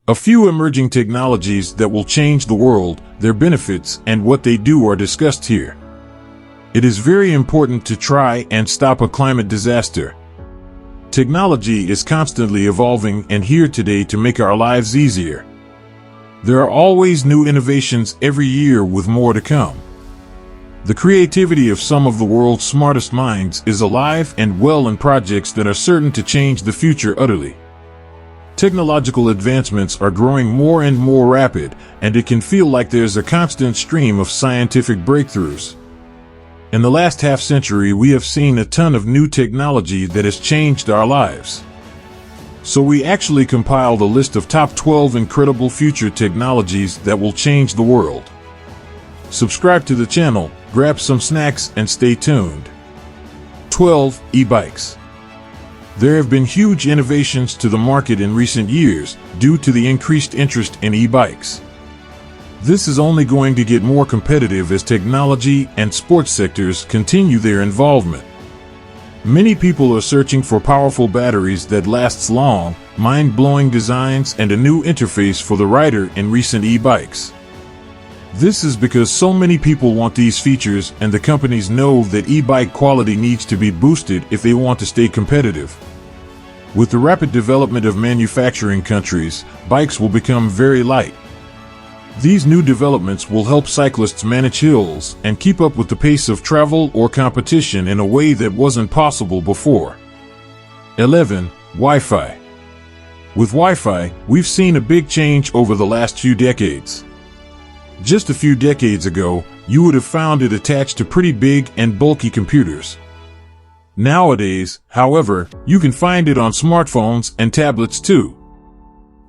A few emerging technologies that will change the world, their benefits, and what they do are discussed here. It is very important to try and stop a climate disaster. Technology is constantly evolving and here today to make our lives easier. There are always new innovations every year with more to come. The creativity of some of the world's smartest minds is alive and well in projects that are certain to change the future utterly. Technological advancements are growing more and more rapid, and it can feel like there's a constant stream of scientific breakthroughs. In the last half-century, we have seen a ton of new technology that has changed our lives. So we actually compiled a list of top 12 incredible future technologies that will change the world. Subscribe to the channel, grab some snacks, and stay tuned. 12. E-bikes. There have been huge innovations to the market in recent years due to the increased interest in e-bikes. This is only going to get more competitive as technology and sports sectors continue their involvement. Many people are searching for powerful batteries that lasts long, mind-blowing designs, and a new interface for the rider in recent e-bikes. This is because so many people want these features, and the companies know that e-bike quality needs to be boosted if they want to stay competitive. With the rapid development of manufacturing countries, bikes will become very light. These new developments will help cyclists manage hills and keep up with the pace of travel or competition in a way that wasn't possible before. 11. Wi-Fi. With Wi-Fi, we've seen a big change over the last few decades. Just a few decades ago, you would have found it attached to pretty big and bulky computers. Nowadays, however, you can find it on smartphones and tablets too.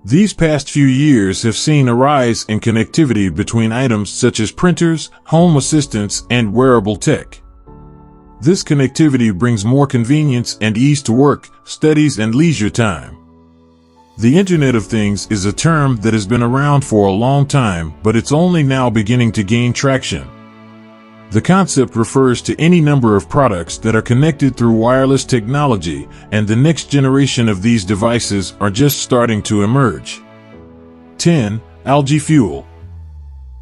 These past few years have seen a rise in connectivity between items such as printers, home assistants, and wearable tech. This connectivity brings more convenience and ease to work, studies, and leisure time. The Internet of Things is a term that has been around for a long time, but it's only now beginning to gain traction. The concept refers to any number of products that are connected through wireless technology, and the next generation of these devices are just starting to emerge. 10. Algae Fuel.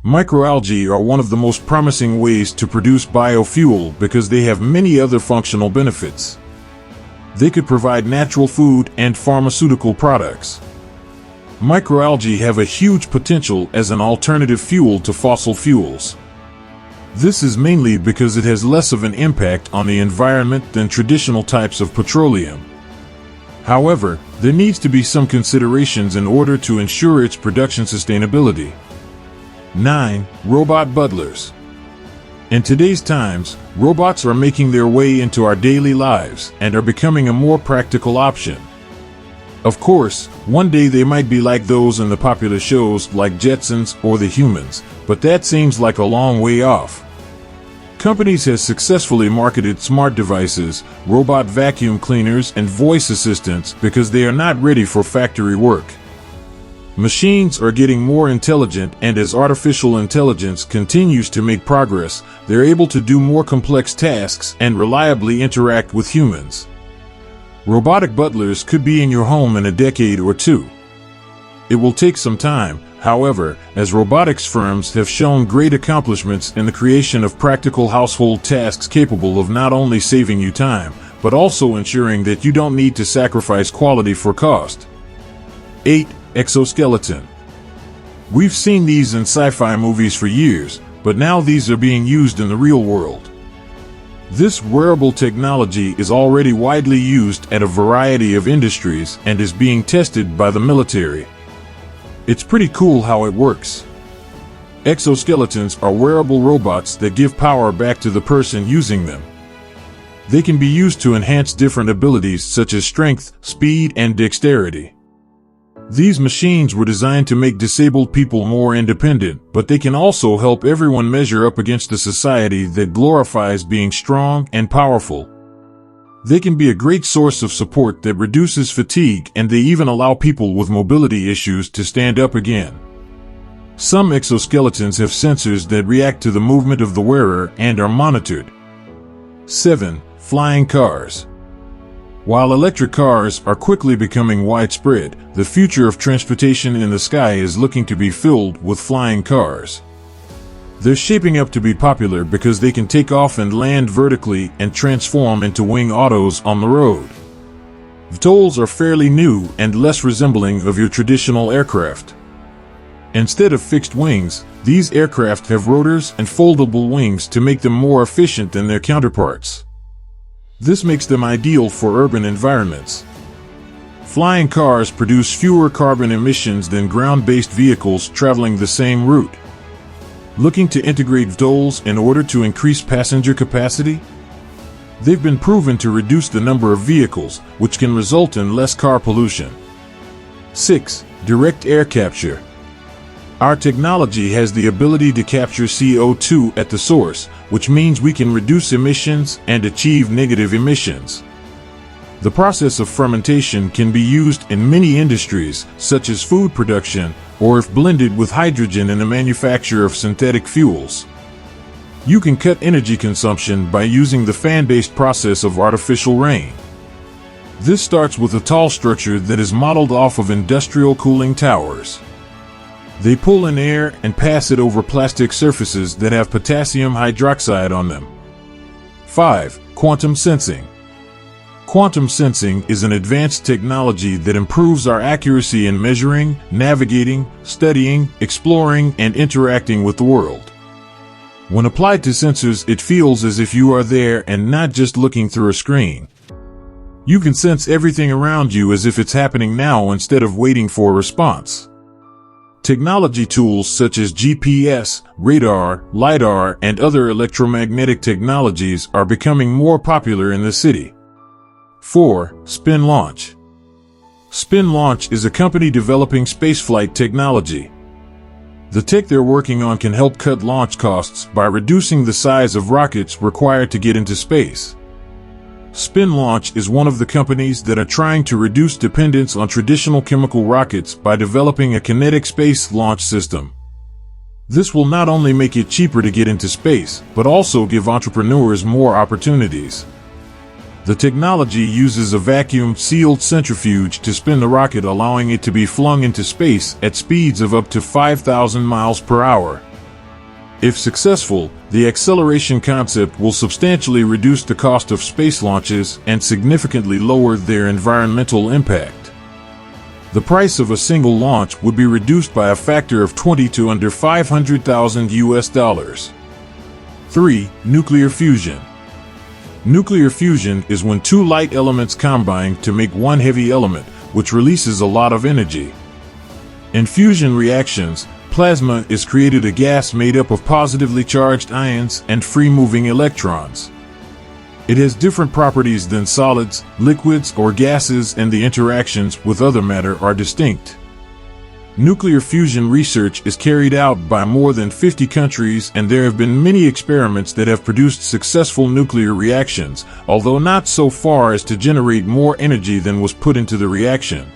Microalgae are one of the most promising ways to produce biofuel because they have many other functional benefits. They could provide natural food and pharmaceutical products. Microalgae have a huge potential as an alternative fuel to fossil fuels. This is mainly because it has less of an impact on the environment than traditional types of petroleum. However, there needs to be some considerations in order to ensure its production sustainability. 9. Robot butlers. In today's times, robots are making their way into our daily lives and are becoming a more practical option. Of course, one day they might be like those in the popular shows like Jetsons or The Humans, but that seems like a long way off. Companies have successfully marketed smart devices, robot vacuum cleaners, and voice assistants because they are not ready for factory work. Machines are getting more intelligent, and as artificial intelligence continues to make progress, they're able to do more complex tasks and reliably interact with humans. Robotic butlers could be in your home in a decade or two. It will take some time, however, as robotics firms have shown great accomplishments in the creation of practical household tasks capable of not only saving you time, but also ensuring that you don't need to sacrifice quality for cost. 8. Exoskeleton. We've seen these in sci-fi movies for years, but now these are being used in the real world. This wearable technology is already widely used at a variety of industries and is being tested by the military. It's pretty cool how it works. Exoskeletons are wearable robots that give power back to the person using them. They can be used to enhance different abilities such as strength, speed, and dexterity. These machines were designed to make disabled people more independent, but they can also help everyone measure up against a society that glorifies being strong and powerful. They can be a great source of support that reduces fatigue, and they even allow people with mobility issues to stand up again. Some exoskeletons have sensors that react to the movement of the wearer and are monitored. 7. Flying cars. While electric cars are quickly becoming widespread, the future of transportation in the sky is looking to be filled with flying cars. They're shaping up to be popular because they can take off and land vertically and transform into wing autos on the road. VTOLs are fairly new and less resembling of your traditional aircraft. Instead of fixed wings, these aircraft have rotors and foldable wings to make them more efficient than their counterparts. This makes them ideal for urban environments. Flying cars produce fewer carbon emissions than ground-based vehicles traveling the same route. Looking to integrate VTOLs in order to increase passenger capacity? They've been proven to reduce the number of vehicles, which can result in less car pollution. 6. Direct air capture. Our technology has the ability to capture CO2 at the source, which means we can reduce emissions and achieve negative emissions. The process of fermentation can be used in many industries, such as food production, or if blended with hydrogen in the manufacture of synthetic fuels. You can cut energy consumption by using the fan-based process of artificial rain. This starts with a tall structure that is modeled off of industrial cooling towers. They pull in air and pass it over plastic surfaces that have potassium hydroxide on them. 5. Quantum sensing. Quantum sensing is an advanced technology that improves our accuracy in measuring, navigating, studying, exploring, and interacting with the world. When applied to sensors, it feels as if you are there and not just looking through a screen. You can sense everything around you as if it's happening now instead of waiting for a response. Technology tools such as GPS, radar, LiDAR, and other electromagnetic technologies are becoming more popular in the city. 4. Spin launch. Spin launch is a company developing spaceflight technology. The tech they're working on can help cut launch costs by reducing the size of rockets required to get into space. Spin Launch is one of the companies that are trying to reduce dependence on traditional chemical rockets by developing a kinetic space launch system. This will not only make it cheaper to get into space, but also give entrepreneurs more opportunities. The technology uses a vacuum-sealed centrifuge to spin the rocket, allowing it to be flung into space at speeds of up to 5,000 miles per hour. If successful, the acceleration concept will substantially reduce the cost of space launches and significantly lower their environmental impact. The price of a single launch would be reduced by a factor of 20 to under $500,000. 3. Nuclear fusion. Nuclear fusion is when two light elements combine to make one heavy element, which releases a lot of energy. In fusion reactions, plasma is created, a gas made up of positively charged ions and free-moving electrons. It has different properties than solids, liquids, or gases, and the interactions with other matter are distinct. Nuclear fusion research is carried out by more than 50 countries, and there have been many experiments that have produced successful nuclear reactions, although not so far as to generate more energy than was put into the reaction.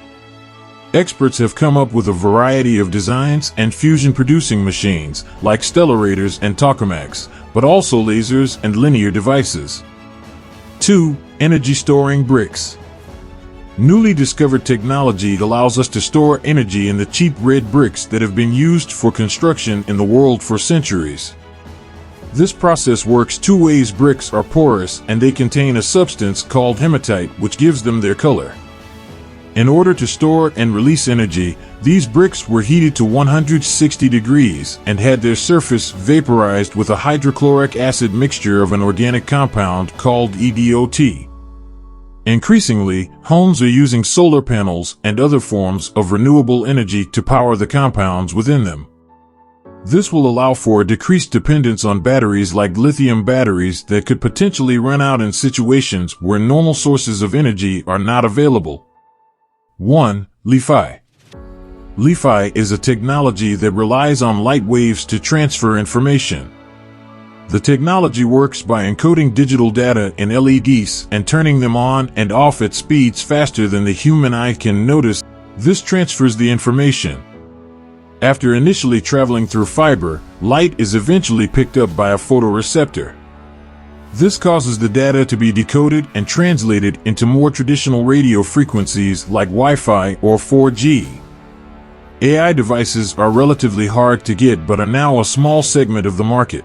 Experts have come up with a variety of designs and fusion-producing machines, like stellarators and tokamaks, but also lasers and linear devices. 2. Energy-storing bricks. Newly discovered technology allows us to store energy in the cheap red bricks that have been used for construction in the world for centuries. This process works two ways. Bricks are porous and they contain a substance called hematite, which gives them their color. In order to store and release energy, these bricks were heated to 160 degrees and had their surface vaporized with a hydrochloric acid mixture of an organic compound called EDOT. Increasingly, homes are using solar panels and other forms of renewable energy to power the compounds within them. This will allow for a decreased dependence on batteries like lithium batteries that could potentially run out in situations where normal sources of energy are not available. 1. LiFi. LiFi is a technology that relies on light waves to transfer information. The technology works by encoding digital data in LEDs and turning them on and off at speeds faster than the human eye can notice. This transfers the information. After initially traveling through fiber, light is eventually picked up by a photoreceptor. This causes the data to be decoded and translated into more traditional radio frequencies like Wi-Fi or 4G. AI devices are relatively hard to get but are now a small segment of the market.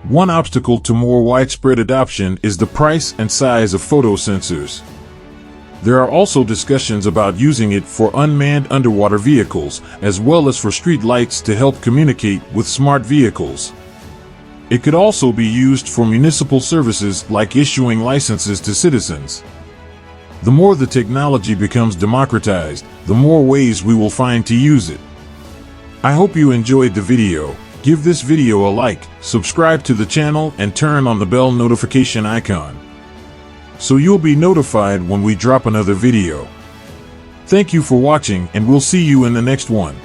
One obstacle to more widespread adoption is the price and size of photosensors. There are also discussions about using it for unmanned underwater vehicles, as well as for street lights to help communicate with smart vehicles. It could also be used for municipal services like issuing licenses to citizens. The more the technology becomes democratized, the more ways we will find to use it. I hope you enjoyed the video. Give this video a like, subscribe to the channel, and turn on the bell notification icon, so you'll be notified when we drop another video. Thank you for watching, and we'll see you in the next one.